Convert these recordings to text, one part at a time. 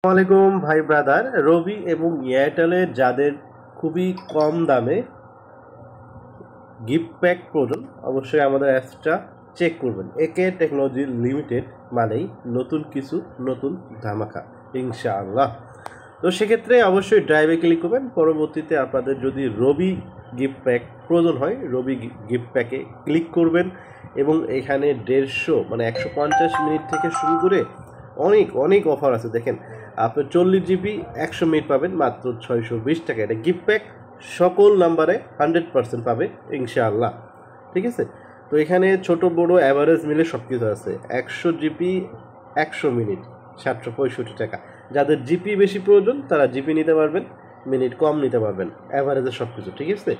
আসসালামাইকুম ভাই ব্রাদার। রবি এবং এয়ারটেলের যাদের খুবই কম দামে গিফট প্যাক প্রয়োজন অবশ্যই আমাদের অ্যাপসটা চেক করবেন। একে টেকনোলজি লিমিটেড মানেই নতুন কিছু, নতুন ধামাকা ইনশাআল্লাহ। তো সেক্ষেত্রে অবশ্যই ড্রাইভে ক্লিক করবেন। পরবর্তীতে আপনাদের যদি রবি গিফট প্যাক প্রয়োজন হয় রবি গিফট প্যাকে ক্লিক করবেন এবং এখানে 150 মানে 150 মিনিট থেকে শুরু করে অনেক অনেক অফার আছে। দেখেন, আপনি 40 জিবি 100 মিনিট পাবেন মাত্র 620 টাকা। এটা গিফট প্যাক সকল নাম্বারে 100% পাবে ইনশাআল্লাহ। ঠিক আছে, তো এখানে ছোট বড় অ্যাভারেজ মিলে সব কিছু আছে। 100 জিবি 100 মিনিট 765 টাকা। যাদের জিপি বেশি প্রয়োজন তারা জিপি নিতে পারবেন, মিনিট কম নিতে পারবেন, অ্যাভারেজে সব কিছু ঠিক আছে।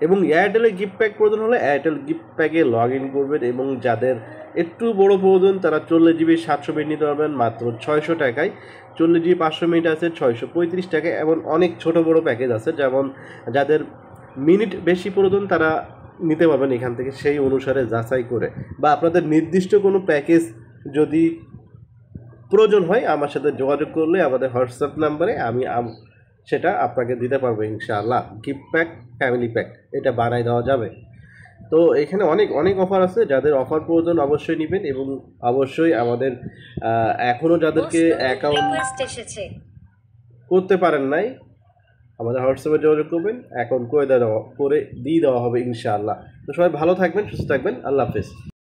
এবং এয়ারটেলের গিফট প্যাক প্রয়োজন হলে এয়ারটেল গিফট প্যাকে লগ ইন করবেন এবং যাদের একটু বড় প্রয়োজন তারা 40 জিবি 700 মিনিট নিতে পারবেন মাত্র 600 টাকায়। 40 জিবি 500 মিনিট আছে 635 টাকায়। এবং অনেক ছোট বড় প্যাকেজ আছে, যেমন যাদের মিনিট বেশি প্রয়োজন তারা নিতে পারবেন এখান থেকে সেই অনুসারে যাচাই করে। বা আপনাদের নির্দিষ্ট কোনো প্যাকেজ যদি প্রয়োজন হয় আমার সাথে যোগাযোগ করলে আমাদের হোয়াটসঅ্যাপ নাম্বারে আমি সেটা আপনাকে দিতে পারবো ইনশাআল্লাহ। গিফট প্যাক, ফ্যামিলি প্যাক এটা বানাই দেওয়া যাবে। তো এখানে অনেক অনেক অফার আছে, যাদের অফার প্রয়োজন অবশ্যই নেবেন। এবং অবশ্যই আমাদের এখনও যাদেরকে অ্যাকাউন্ট করতে পারেন নাই আমাদের হোয়াটসঅ্যাপে যোগাযোগ করবেন, অ্যাকাউন্ট করে দিয়ে দেওয়া হবে ইনশাআল্লাহ। তো সবাই ভালো থাকবেন, সুস্থ থাকবেন, আল্লাহ হাফেজ।